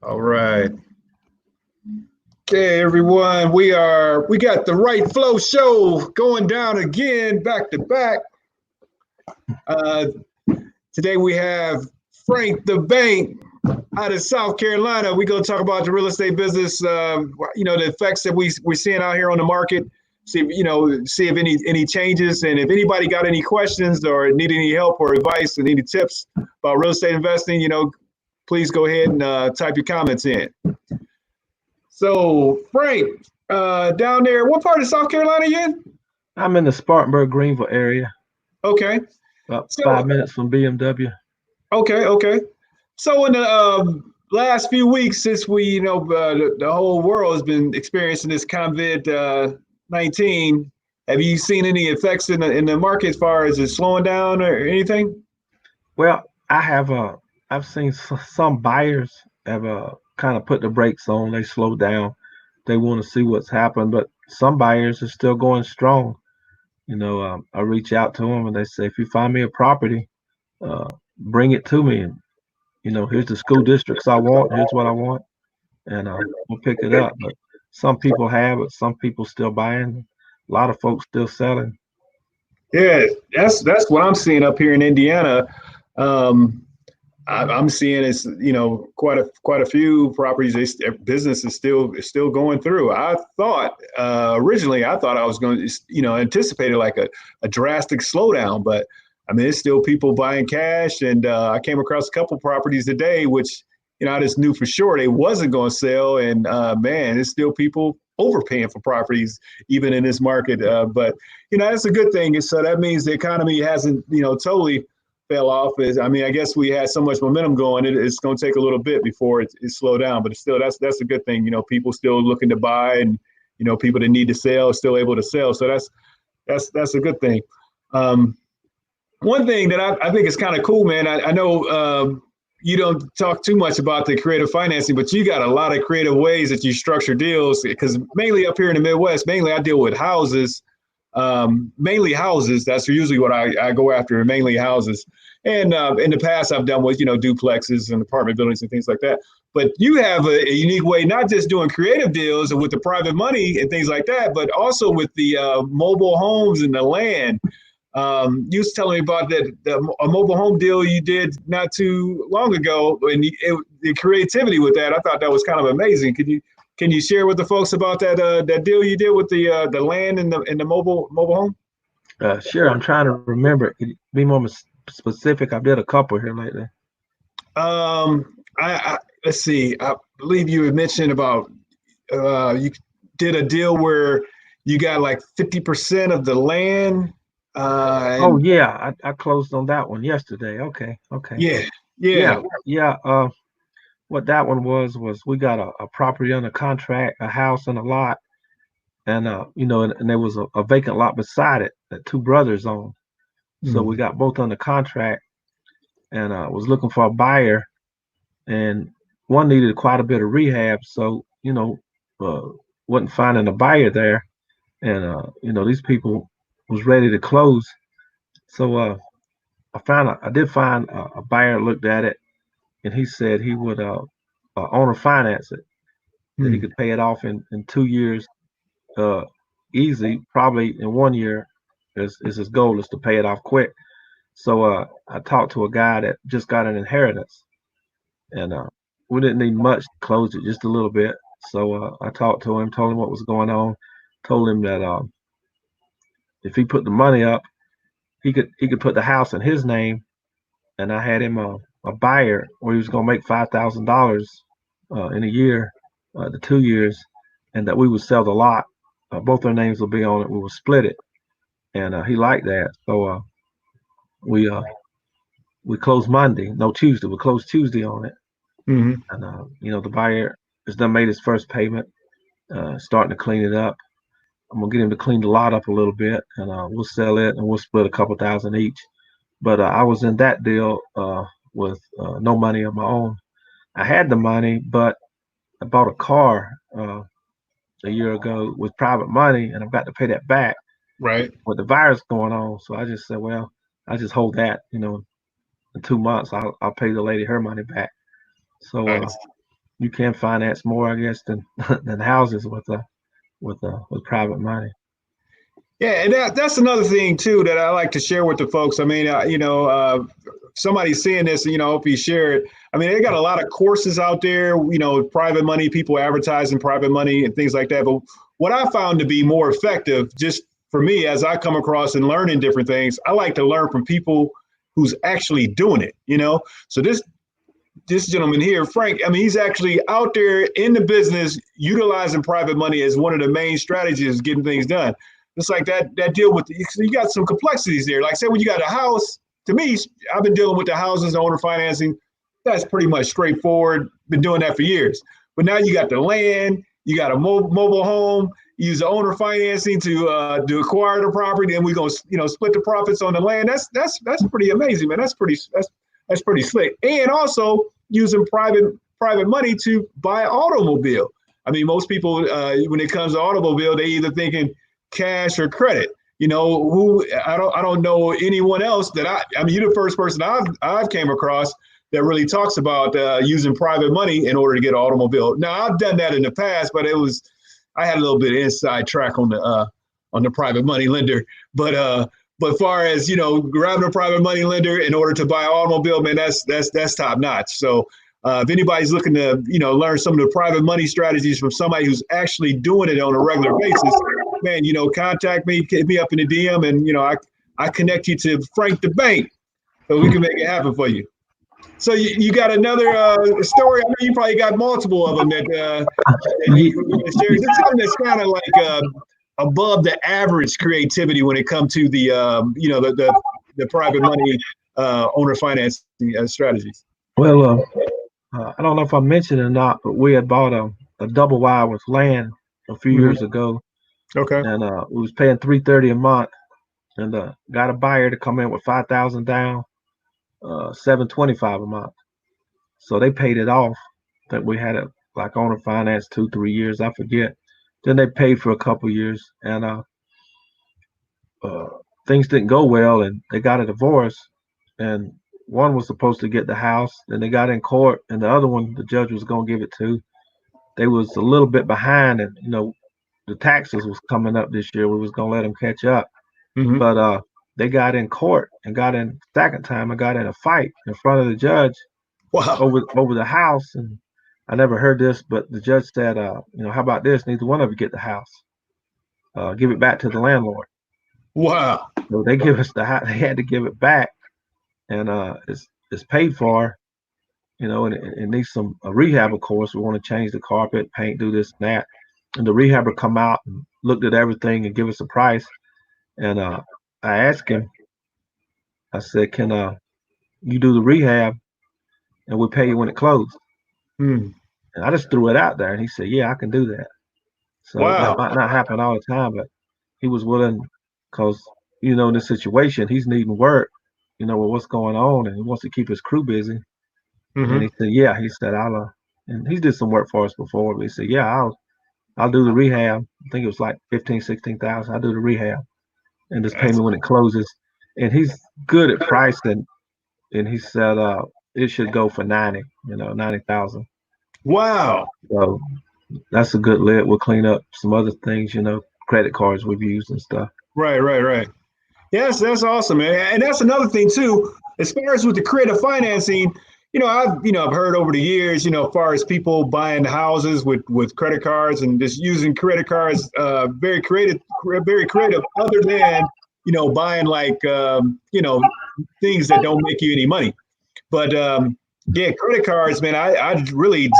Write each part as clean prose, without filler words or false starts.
All right. Okay, everyone. We got the Right Flow Show going down again, back to back. Uh, Today we have Frank the Bank out of South Carolina. We're gonna talk about the real estate business. The effects that we're seeing out here on the market. See if any changes, and if anybody got any questions or need any help or advice and any tips about real estate investing, please go ahead and type your comments in. So, Frank, down there, what part of South Carolina you in? I'm in the Spartanburg, Greenville area, Okay. about So, 5 minutes from BMW. okay. So, in the last few weeks, since the whole world has been experiencing this COVID-19, have you seen any effects in the market as far as it slowing down or anything? Well, I've seen some buyers have kind of put the brakes on. They slow down. They want to see what's happened, but some buyers are still going strong. I reach out to them and they say, if you find me a property, uh, bring it to me. And here's the school districts I want. Here's what I want, and we'll pick it up. But some people have it. Some people still buying. A lot of folks still selling. Yeah, that's what I'm seeing up here in Indiana. Um, I'm seeing it's quite a few properties. Business is still going through. I thought originally I was going to anticipated like a drastic slowdown, but I mean it's still people buying cash, and I came across a couple properties today, which I just knew for sure they wasn't going to sell, and man, it's still people overpaying for properties even in this market. But that's a good thing. So that means the economy hasn't totally fell off. Is I mean, I guess we had so much momentum going. It's going to take a little bit before it slowed down, but still, that's a good thing. People still looking to buy, and people that need to sell still able to sell. So that's a good thing. Um, One thing that I think is kind of cool, man. I know you don't talk too much about the creative financing, but you got a lot of creative ways that you structure deals. Because mainly up here in the Midwest, mainly I deal with houses, mainly houses. That's usually what I go after, mainly houses. And in the past, I've done with duplexes and apartment buildings and things like that. But you have a unique way, not just doing creative deals and with the private money and things like that, but also with the mobile homes and the land. You was telling me about a mobile home deal you did not too long ago, and the creativity with that. I thought that was kind of amazing. Can you share with the folks about that deal you did with the land and the mobile home? Sure, I'm trying to remember. Could you be more specific? I did a couple here lately. I let's see. I believe you had mentioned about you did a deal where you got like 50% of the land. Oh And yeah, I closed on that one yesterday. Okay. yeah, Yeah, yeah. yeah. What that one was we got a property under contract, a house and a lot, and and there was a vacant lot beside it that two brothers owned. So we Mm, got both under contract, and was looking for a buyer, and one needed quite a bit of rehab, so uh, wasn't finding a buyer there, and these people was ready to close. So I did find a buyer looked at it, and he said he would owner finance it, that he mm. could pay it off in 2 years, uh, easy, probably in 1 year. Is his goal is to pay it off quick. So I talked to a guy that just got an inheritance, and we didn't need much to close it, just a little bit. So I talked to him, told him what was going on, told him that if he put the money up, he could put the house in his name, and I had him a buyer where he was going to make $5,000 in a year, the 2 years, and that we would sell the lot. Both our names will be on it. We will split it, and he liked that. So we we closed Monday, no Tuesday. We closed Tuesday on it, Hmm. and the buyer has done made his first payment, starting to clean it up. I'm gonna get him to clean the lot up a little bit, and we'll sell it, and we'll split a couple thousand each. But I was in that deal with no money of my own. I had the money, but I bought a car a year ago with private money, and I've got to pay that back Right. with the virus going on. So I just said, well, I just hold that. In 2 months, I'll pay the lady her money back. So Nice. you can finance more, I guess, than than houses with private money. Yeah, and that's another thing too that I like to share with the folks. I mean, somebody's seeing this, if you share it. I mean, they got a lot of courses out there, private money, people advertising private money and things like that. But what I found to be more effective, just for me, as I come across and learning different things, I like to learn from people who's actually doing it. So this gentleman here, Frank, I mean, he's actually out there in the business utilizing private money as one of the main strategies of getting things done. It's like that deal with you got some complexities there. Like say when you got a house, to me, I've been dealing with the houses, the owner financing. That's pretty much straightforward. Been doing that for years. But now you got the land, you got a mobile home, you use the owner financing to acquire the property, and we're gonna split the profits on the land. That's pretty amazing, man. That's pretty slick. And also using private money to buy an automobile. I mean, most people when it comes to automobile, they either thinking cash or credit. Who I don't know anyone else that I mean, you're the first person I've came across that really talks about using private money in order to get an automobile. Now I've done that in the past, but I had a little bit of inside track on the private money lender. But as far as grabbing a private money lender in order to buy an automobile, man, that's top notch. So if anybody's looking to learn some of the private money strategies from somebody who's actually doing it on a regular basis, man, contact me, hit me up in the DM, and I connect you to Frank the Bank so we can make it happen for you. So you got another story? I know you probably got multiple of them that you want to share. Is it something that's kind of like above the average creativity when it comes to the the private money owner finance strategies? Well, I don't know if I mentioned it or not, but we had bought a double wide with land a few Mm-hmm. years ago, Okay. and we was paying $330 a month, and got a buyer to come in with 5,000 down, $725 a month. So they paid it off. That we had it like owner finance 2-3 years, I forget. Then they paid for a couple years, and things didn't go well, and they got a divorce. And one was supposed to get the house, then they got in court, and the other one the judge was gonna give it to. They was a little bit behind, and the taxes was coming up this year. We was gonna let them catch up, Mm-hmm. but they got in court and got in second time and got in a fight in front of the judge Wow. over the house. And I never heard this, but the judge said, how about this? Neither one of you get the house. Give it back to the landlord. Wow. So they give us the house. They had to give it back, and it's paid for. And it needs some a rehab, of course. We want to change the carpet, paint, do this and that. And the rehabber come out and looked at everything and give us a price. And I asked him, I said, can you do the rehab and we'll pay you when it closed? Hmm. And I just threw it out there, and he said, yeah, I can do that. So that Wow. might not happen all the time, but he was willing because, in this situation, he's needing work, with what's going on, and he wants to keep his crew busy. And Mm-hmm. he said, yeah, he said, and he did some work for us before, but he said, yeah, I'll do the rehab. I think it was like 15,000-16,000. I'll do the rehab and just pay me That's when it closes. And he's good at pricing, and he said, it should go for 90,000. wow. So that's a good lid. We'll clean up some other things, credit cards we've used and stuff. Right. Yes, that's awesome, man. And that's another thing too. As far as with the creative financing, I've heard over the years, as far as people buying houses with credit cards and just using credit cards, very creative. Other than buying like things that don't make you any money. But yeah, credit cards, man. I really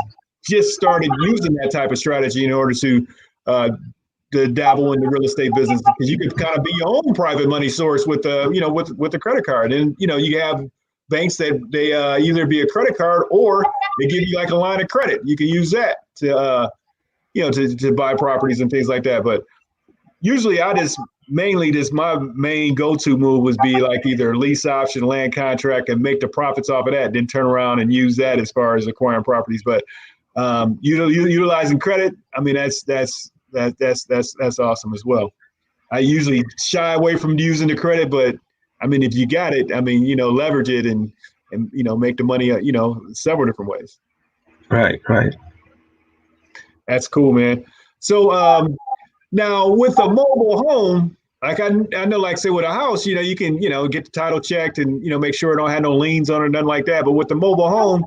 just started using that type of strategy in order uh, to dabble in the real estate business because you could kind of be your own private money source with with the credit card. And you have banks that they either be a credit card or they give you like a line of credit. You can use that to to buy properties and things like that. But usually my main go-to move was be like either lease option, land contract, and make the profits off of that, then turn around and use that as far as acquiring properties. But utilizing credit, I mean, that's awesome as well. I usually shy away from using the credit, but I mean, if you got it, I mean, leverage it and make the money, several different ways. Right. That's cool, man. So now with a mobile home, like I know, like say with a house, you can, get the title checked and, make sure it don't have no liens on it, nothing like that. But with the mobile home,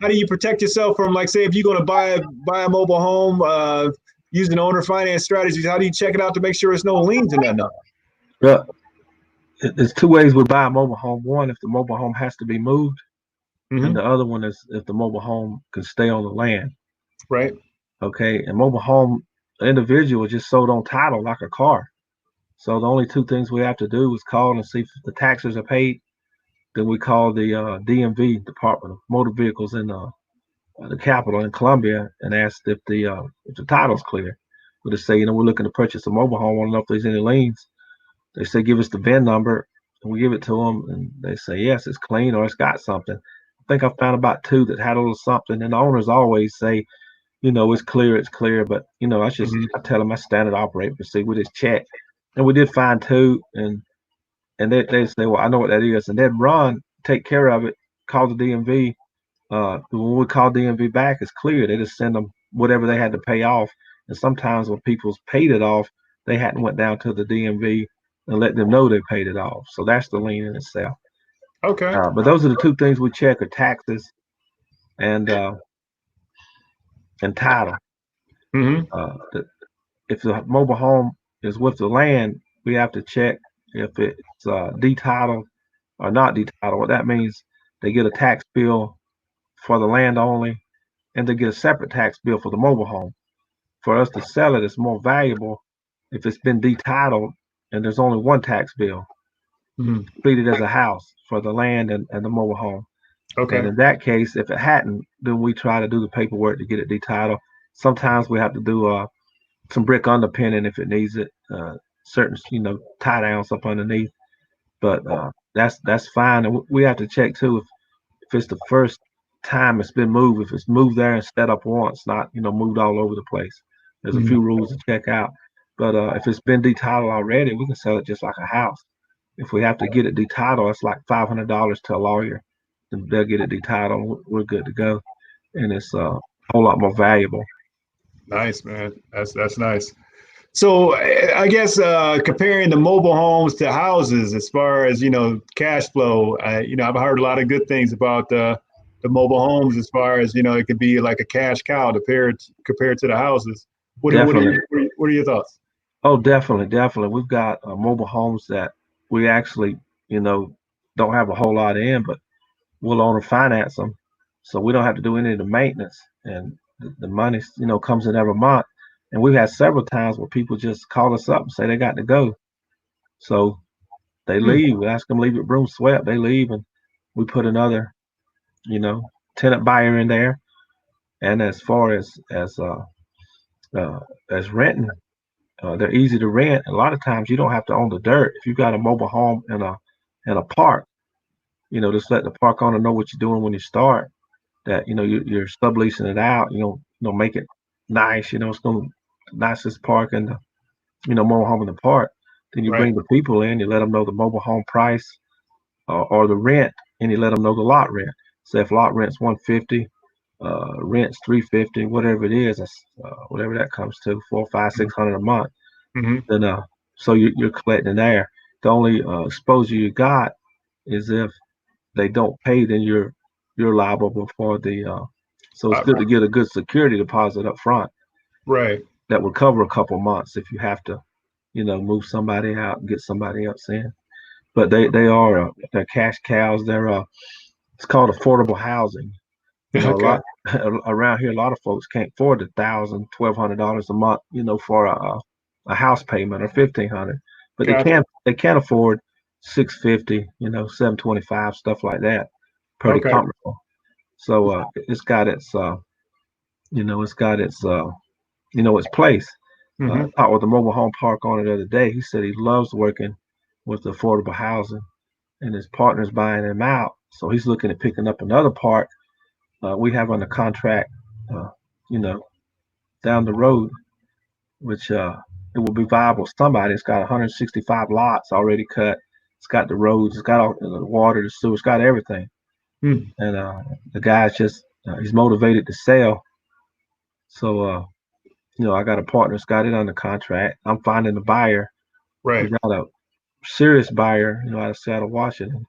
how do you protect yourself from, like, say, if you're going to buy a mobile home using owner finance strategies, how do you check it out to make sure there's no liens in that number? But there's two ways we buy a mobile home. One, if the mobile home has to be moved, and Mm-hmm. the other one is if the mobile home can stay on the land. Right. Okay, and mobile home, the individual just sold on title like a car. So the only two things we have to do is call and see if the taxes are paid. Then we call the DMV, Department of Motor Vehicles in the capital in Columbia, and ask if the title's clear. We just say, we're looking to purchase a mobile home. Want to know if there's any liens. They say, give us the VIN number, and we give it to them, and they say, yes, it's clean or it's got something. I think I found about two that had a little something, and the owners always say, it's clear. But, Mm-hmm. I tell them my standard operating procedure. We just check. And we did find two, and they say, well, I know what that is. And then run, take care of it, call the DMV. When we call DMV back, it's clear. They just send them whatever they had to pay off. And sometimes when people's paid it off, they hadn't went down to the DMV and let them know they paid it off. So that's the lien in itself. Okay. But those are the two things we check: are taxes and title. Mm-hmm. If the mobile home is with the land, we have to check if it's detitled or not detitled. What that means, they get a tax bill for the land only, and they get a separate tax bill for the mobile home. For us to sell it, it's more valuable if it's been detitled and there's only one tax bill Mm-hmm. treated as a house for the land and the mobile home. And Okay. in that case, if it hadn't, then we try to do the paperwork to get it detitled. Sometimes we have to do some brick underpinning if it needs it, certain tie downs up underneath. But that's fine. And we have to check too if it's the first time it's been moved, if it's moved there and set up once, not moved all over the place. There's a Mm-hmm. few rules to check out. But if it's been detitled already, we can sell it just like a house. If we have to get it detitled, it's like $500 to a lawyer. And they'll get it detitled. We're good to go, and it's a whole lot more valuable. Nice, man. That's nice. So I guess comparing the mobile homes to houses, as far as cash flow, I've heard a lot of good things about the mobile homes, as far as it could be like a cash cow compared to the houses. Definitely. What are your thoughts? Oh, definitely, definitely. We've got mobile homes that we actually, don't have a whole lot in, but we'll own or finance them, so we don't have to do any of the maintenance, and the money, comes in every month. And we've had several times where people just call us up and say they got to go, so they Hmm. leave. We ask them to leave it broom swept. They leave, and we put another, you know, tenant buyer in there. And as far uh, as renting, they're easy to rent. A lot of times you don't have to own the dirt. If you've got a mobile home in a park, just let the park owner know what you're doing when you start. That you're subleasing it out. Make it nice. It's going to nicest park in the mobile home in the park. Then you Right. bring the people in. You let them know the mobile home price or the rent, and you let them know the lot rent. So if lot rent's 150, rent's 350, whatever it is, that's, whatever that comes to, 4, 5, 600 a month. Mm-hmm. Then so you're collecting there. The only exposure you got is if they don't pay, then you're liable for the. So it's good to get a good security deposit up front Right. that would cover a couple months if you have to, move somebody out and get somebody else in. But they are they're cash cows. They're it's called affordable housing. A Okay. lot around here, a lot of folks can't afford $1,000, $1,200 a month, for a house payment or 1,500, but Gotcha. they can afford 650, 725, stuff like that, pretty Okay. comfortable. So it's got its it's got its place. Mm-hmm. I talked with the mobile home park owner the other day. He said he loves working with affordable housing, and his partner's buying him out. So he's looking at picking up another park we have under contract, uh, you know, down the road, which it will be viable to somebody. It's got 165 lots already cut. It's got the roads. It's got all the water, the sewer. It's got everything. And the guy's just he's motivated to sell. So I got a partner that's got it under contract. I'm finding a buyer. We Right. got a serious buyer, out of Seattle, Washington.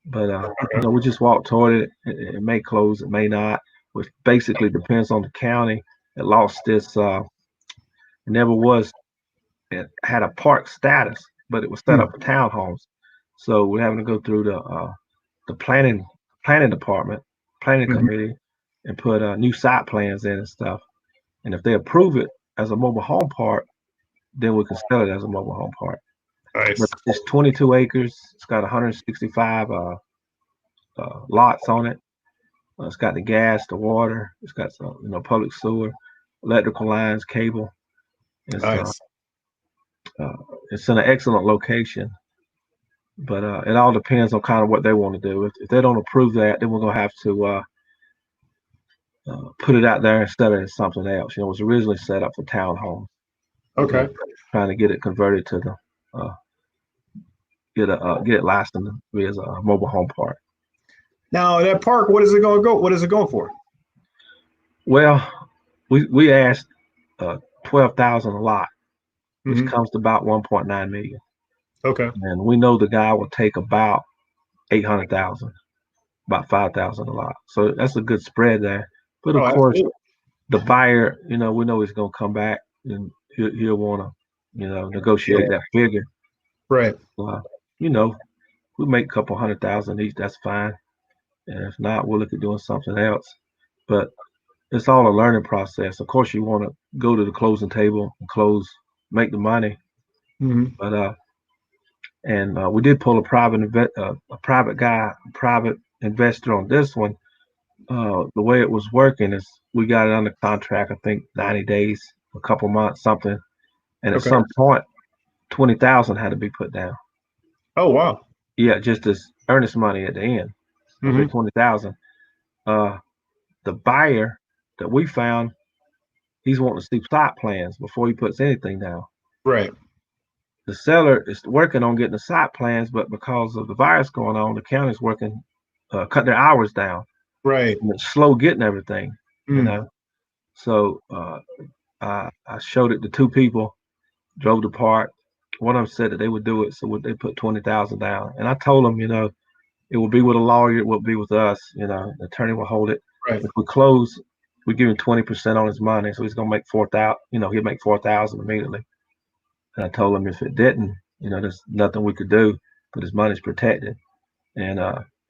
But Okay. we just walk toward it. It may close, it may not, which basically depends on the county. It lost its it never was it had a park status, but it was set Hmm. up for townhomes. So we're having to go through the planning department, planning Mhm. committee, and put new site plans in and stuff. And if they approve it as a mobile home park, then we can sell it as a mobile home park. But Nice. it's 22 acres. It's got 165 lots on it. It's got the gas, the water. It's got some, public sewer, electrical lines, cable. It's uh, Nice. uh, it's in an excellent location, but it all depends on kind of what they want to do. If they don't approve that, then we're gonna have to put it out there instead of something else. It was originally set up for townhomes, but we're Okay. trying to get it converted to the get it licensed as a mobile home park. Now that park, what is it going to go? What is it going for? Well, we asked 12,000 a lot, which Hmm. comes to about 1.9 million, Okay. and we know the guy will take about 800,000, about 5,000 a lot. So that's a good spread there. But of Oh, course, absolutely. the buyer, we know he's gonna come back and he'll want to, Yeah. negotiate that figure. Right. Uh, you know, we make a couple 100,000 each. That's fine. And if not, we'll look at doing something else. But it's all a learning process. Of course, you want to go to the closing table and close, make the money. Hmm. But we did pull a private guy, a private investor on this one. The way it was working is we got it under contract. I think 90 days, a couple months, something. And at Okay. some point, 20,000 had to be put down. Oh, wow. Yeah, just as earnest money at the end. Okay, Hmm. 20,000. Uh, the buyer that we found, he's wanting to see site plans before he puts anything down. Right. The seller is working on getting the site plans, but because of the virus going on, the county's working, cut their hours down, Right. and it's slow getting everything, you Mm. know. So I showed it to two people, drove the park. One of them said that they would do it, so would they put 20,000 down? And I told them, it will be with a lawyer, it will be with us. The attorney will hold it. Right. If we close, we give him 20% on his money, so he's gonna make 4,000. He'll make 4,000 immediately. And I told him if it didn't, there's nothing we could do, but his money's protected. And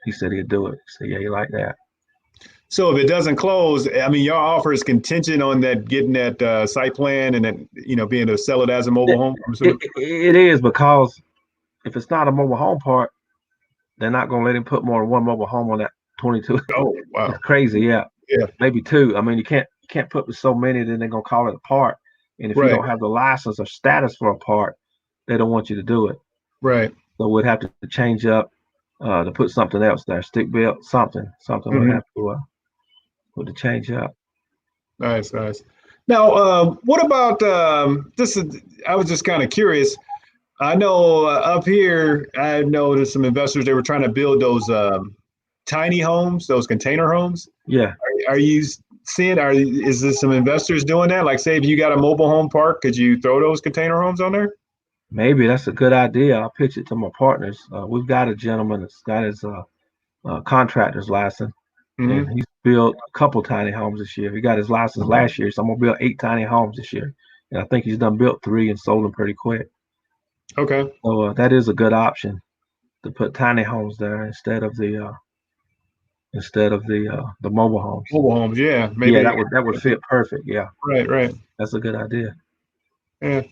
he said he'd do it. He said, yeah, you like that. So if it doesn't close, I mean, your offer is contingent on that getting that site plan and then being able to sell it as a mobile It, home. I'm it, assuming. it is because if it's not a mobile home park, they're not gonna let him put more than one mobile home on that 22. Oh, It's wow. crazy, yeah. Yeah. Maybe two. I mean, you can't put so many, then they're gonna call it a park. And if you Right. don't have the license or status for a park, they don't want you to do it. Right. So we'd have to change up to put something else there, stick built, something would Hmm. have to put the change up. Nice. Nice. Now, what about this? I was just kind of curious. I know up here, I know there's some investors. They were trying to build those tiny homes, those container homes. Yeah, Are you seeing? Is there some investors doing that? Like, say, if you got a mobile home park, could you throw those container homes on there? maybe that's a good idea. I'll pitch it to my partners. We've got a gentleman that's got his contractor's license, and Hmm. he's built a couple tiny homes this year. He got his license last year, so I'm gonna build 8 tiny homes this year. And I think he's done built 3 and sold them pretty quick. Okay. So that is a good option to put tiny homes there instead of the mobile homes. Mobile homes, yeah, Yeah, maybe. that would fit perfect. Yeah, Right, right. that's a good idea. Yeah,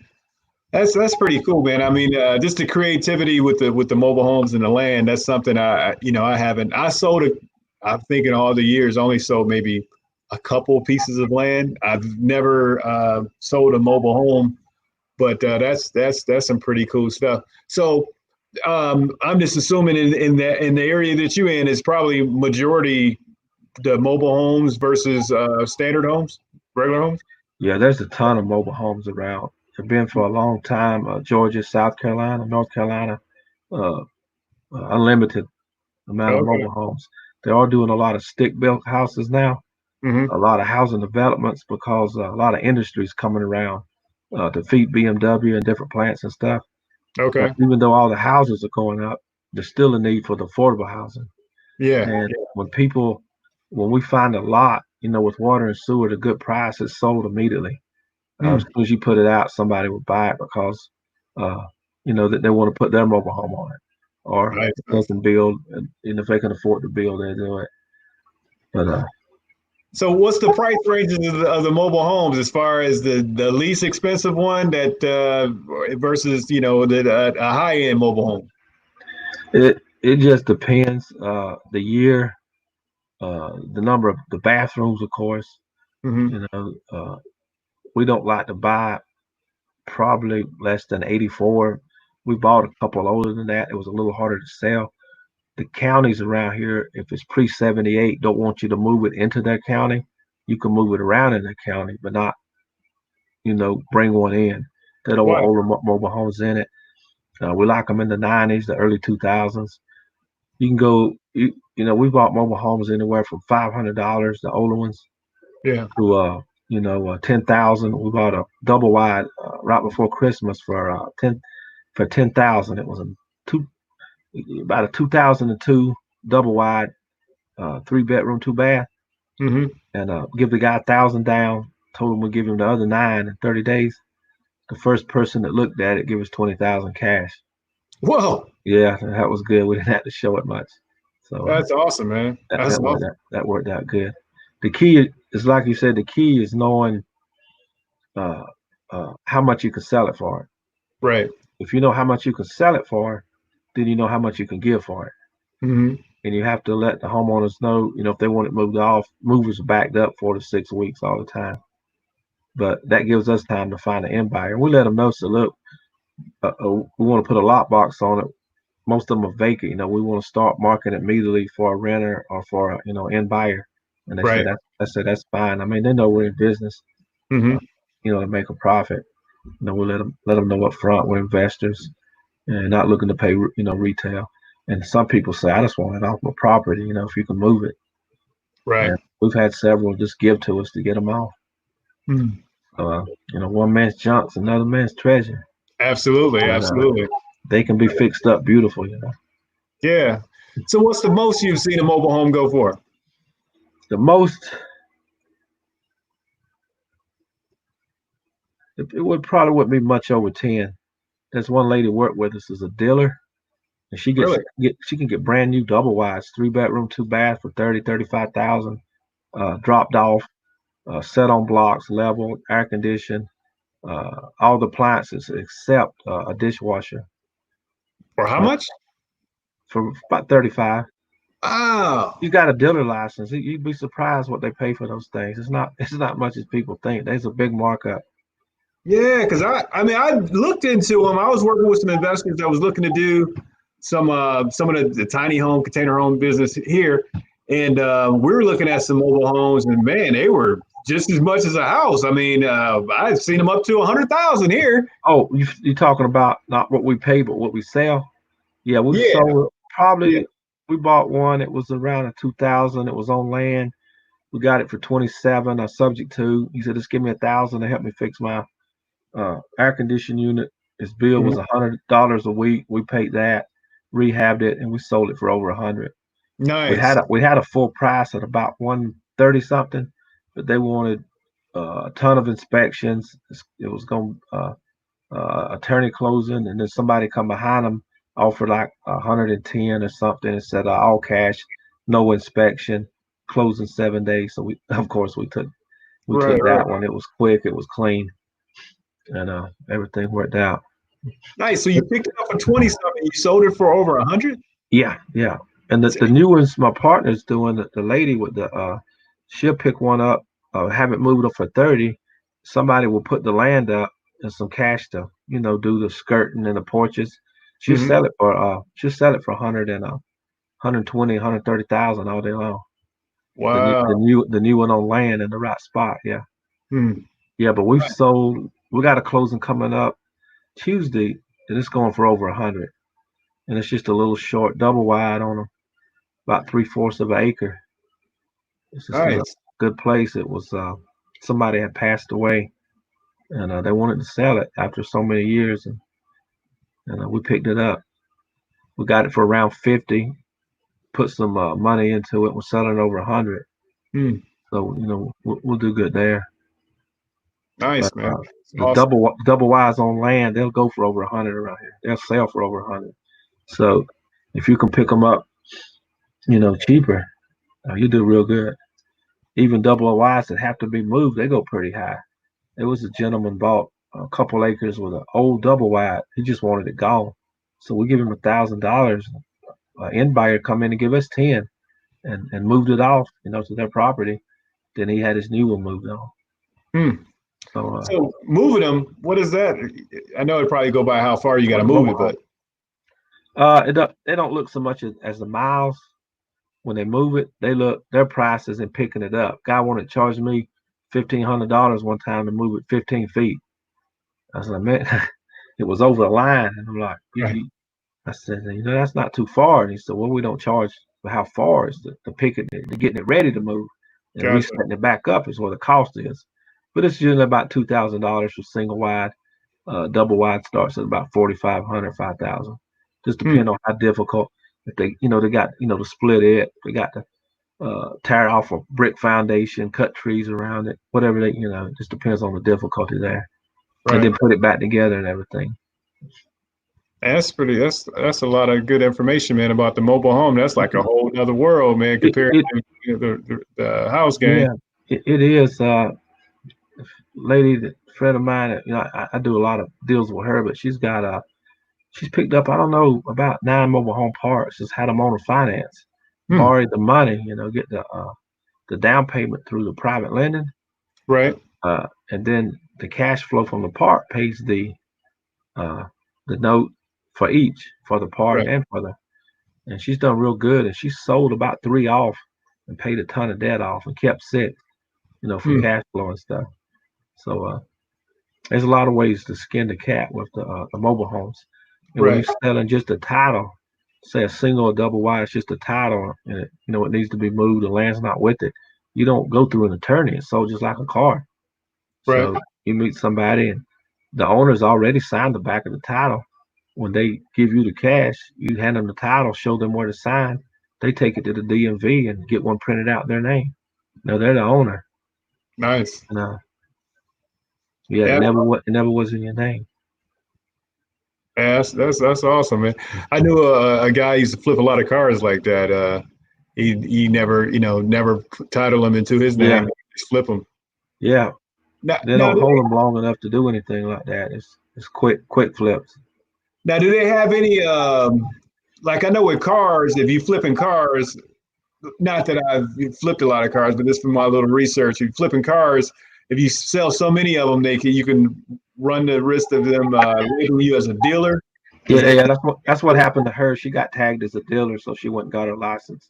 that's pretty cool, man. I mean, just the creativity with the mobile homes and the land. That's something I haven't. I sold it. I think in all the years, only sold maybe a couple pieces of land. I've never sold a mobile home, but that's some pretty cool stuff. So I'm just assuming in the area that you in is probably majority the mobile homes versus standard homes, regular homes. Yeah, there's a ton of mobile homes around. They've been for a long time. Georgia, South Carolina, North Carolina, uh, unlimited amount of Okay. mobile homes. They're all doing a lot of stick built houses now. Hmm. a lot of housing developments because a lot of industries coming around to feed BMW and different plants and stuff. But Okay. even though all the houses are going up, there's still a need for the affordable housing. Yeah. And when we find a lot, with water and sewer at a good price, it's sold immediately. As Mm. soon as you put it out, somebody will buy it because, uh, that they want to put their mobile home on it, or Nice. if they can build, and if they can afford to build, they do it. But So what's the price ranges of the mobile homes as far as the least expensive one that versus a high end mobile home? it just depends. The year, the number of the bathrooms, of course. Hmm. You know, we don't like to buy probably less than 84. We bought a couple older than that. It was a little harder to sell. The counties around here, if it's pre 78, don't want you to move it into their county. You can move it around in their county, but not, bring one in. That old Wow. older mobile homes in it. We like them in the 90s, the early 2000s. You can go, we bought mobile homes anywhere from $500, the older ones, Yeah. to 10,000. We bought a double wide right before Christmas for 10,000. It was two about a 2002 double wide, 3 bedroom, 2 bath, Hmm. and give the guy 1,000 down. Told him we'd give him the other nine in 30 days. The first person that looked at it gave us 20,000 cash. Whoa. Yeah, that was good. We didn't have to show it much, so That's awesome, man. that That's that worked awesome. out. That worked out good. The key is, like you said, the key is knowing uh, how much you can sell it for. Right. If you know how much you can sell it for, then you know how much you can give for it. Hmm. And you have to let the homeowners know, if they want it moved off. Movers are backed up 4 to 6 weeks all the time. But that gives us time to find an end buyer. And we let them know, so look, we want to put a lockbox on it. Most of them are vacant. We want to start marketing immediately for a renter or for a, end buyer. And they said Right. that I said that's fine. I mean, they know we're in business, Hmm. uh, to make a profit. We let them know up front we're investors and not looking to pay, retail. And some people say, I just want it off my property, if you can move it. Right. And we've had several just give to us to get them off. Mm. One man's junk's another man's treasure. Absolutely. And Absolutely. they can be fixed up beautiful, Yeah. So what's the most you've seen a mobile home go for? The most, it would probably wouldn't be much over 10. There's one lady worked with us as a dealer, and Really? she can get brand new double wides, 3 bedroom, 2 bath for 35,000, dropped off, set on blocks, level, air conditioned, all the appliances except a dishwasher For how uh, much? for about 35. Wow. You got a dealer license. You'd be surprised what they pay for those things. It's not much as people think. There's a big markup. Yeah, because I mean I looked into them. I was working with some investors that was looking to do some of the tiny home container home business here, and we were looking at some mobile homes, and man, they were just as much as a house. I mean, I've seen them up to 100,000 here. Oh, you're talking about not what we pay, but what we sell. Yeah, we've Yeah, sold yeah. probably. We bought one. It was around a 2,000. It was on land. We got it for 27. Subject to. He said, just give me 1,000 to help me fix my air conditioning unit. His bill was Mhm. $100 a week. We paid that, rehabbed it, and we sold it for over 100. We Nice. had a full price at about 130 something, but they wanted a ton of inspections. It was going attorney closing, and then somebody come behind them offered like 110 or something and said all cash, no inspection, closing 7 days. So we of course we Right, took right. that one. It was quick, it was clean, and everything worked out. Nice. So you picked it up for 20 something. You sold it for over 100. Yeah, yeah. And the new ones my partner's doing, the lady with the she'll pick one up, have it moved up for 30. Somebody will put the land up and some cash to, do the skirting and the porches. Hmm. She'll sell it for 100 and 120, 130,000 all day long. Wow. The new one on land in the right spot. Yeah. Hmm. Yeah, but we got a closing coming up Tuesday and it's going for over 100. And it's just a little short double wide on them, about 3/4 of an acre. It's just a little, Nice. good place. It was somebody had passed away, and they wanted to sell it after so many years, and we picked it up. We got it for around 50. Put some money into it. We're selling over 100. Hmm. So we'll do good there. But Nice, man. the Awesome. double wides on land, they'll go for over 100 around here. They'll sell for over 100. So if you can pick them up, cheaper, you do real good. Even double wides that have to be moved, they go pretty high. There was a gentleman bought a couple acres with an old double wide. He just wanted it gone. So we give him $1,000. An end buyer come in and give us 10 and moved it off, to their property. Then he had his new one moved on. Hmm. So So moving them, what is that? I know it probably go by how far you got to move it, but they don't look so much as the miles. When they move it, they look their prices and picking it up. Guy wanted to charge me $1,500 one time to move it 15 feet. I was like, man, it was over the line, and I'm like, right. I said, that's not too far. And he said, well, we don't charge for how far is the picket, the getting it ready to move, and Gotcha. resetting it back up is what the cost is. But it's usually about $2,000 for single wide. Double wide starts at about 4,500, 5,000. Just Hmm. depend on how difficult. If they got to split it. They got to tear off a brick foundation, cut trees around it, whatever it just depends on the difficulty there, and Right. then put it back together and everything. And that's a lot of good information, man, about the mobile home. That's like a whole other world, man, It, compared it to the house game. yeah, it is. Lady, that friend of mine, I do a lot of deals with her, but she's picked up, I don't know, about 9 mobile home parks. Just had them on her finance, Hmm. borrowed the money, get the down payment through the private lending, Right. and then the cash flow from the park pays uh, the note for the park Right. and and she's done real good, and she sold about 3 off and paid a ton of debt off and kept 6, for Hmm. cash flow and stuff. So there's a lot of ways to skin the cat with the mobile homes. And when Right. you're selling just a title, say a single or double wide, it's just a title, and it needs to be moved. The land's not with it. You don't go through an attorney. It's sold just like a car. Right. So you meet somebody, and the owner's already signed the back of the title. When they give you the cash, you hand them the title, show them where to sign. They take it to the DMV and get one printed out in their name. No, they're the owner. Nice. No, yeah, Yeah. it never was in your name. Yeah, that's awesome, man. I knew a guy used to flip a lot of cars like that. He never never title them into his Yeah, name. Just flip them. yeah. Now, They now, don't hold them long enough to do anything like that. It's quick flips. do they have any like I know with cars, if you flipping cars, not that I've flipped a lot of cars, but this from my little research, you flipping cars, if you sell so many of them, you can run the risk of them labeling you as a dealer. Is Yeah, that yeah. That's what happened to her. She got tagged as a dealer, so she went and got her license.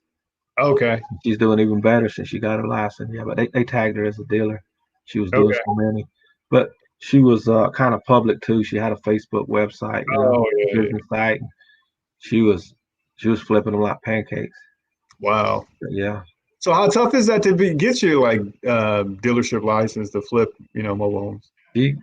okay? She's doing even better since she got her license. Yeah, but they tagged her as a dealer. She was doing Okay. so many, but she was kind of public too. She had a Facebook website, Oh yeah. business site. She was she was flipping them like pancakes. Wow. But yeah, So how tough is that to get you like dealership license to flip, mobile homes?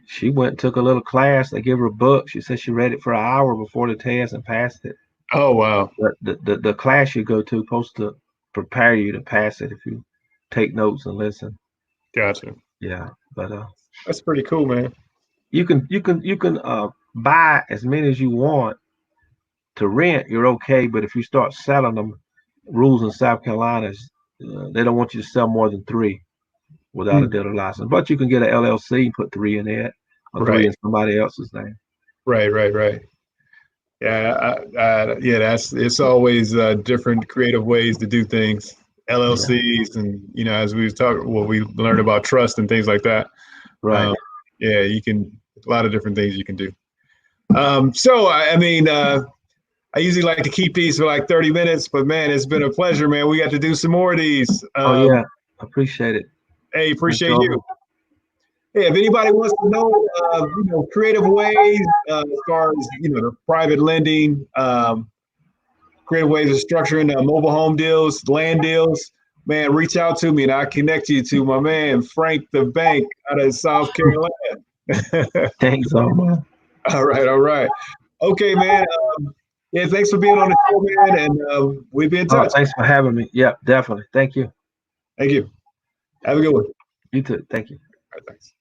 she went and took a little class. They gave her a book. She said she read it for an hour before the test and passed it. Oh wow. But the class you go to supposed to prepare you to pass it if you take notes and listen. Gotcha. Yeah, but That's pretty cool, man. you can buy as many as you want to rent. You're okay, but if you start selling them, rules in South Carolina is they don't want you to sell more than 3 without a Hmm. dealer license. But you can get an LLC and put 3 in it or 3 Right. in somebody else's name. Right. Yeah. Yeah. It's always different creative ways to do things. Yeah, LLCs and as we was talking, well, we learned about trust and things like that. right. Um, yeah, you can a lot of different things you can do. So I mean, I usually like to keep these for like 30 minutes, but man, it's been a pleasure, man. We got to do some more of these. Oh yeah, appreciate it. Hey, appreciate Enjoy. you. Hey, if anybody wants to know, creative ways as far as the private lending, creative ways of structuring mobile home deals, land deals, man, reach out to me and I'll connect you to my man, Frank the Bank out of South Carolina. Thanks so much. All right. All right. Okay, man. Yeah, thanks for being on the show, man. And we'll be in Oh, touch. thanks for having me. Yeah, definitely. Thank you. Thank you. Have a good one. All You too. Thank you. right, thanks.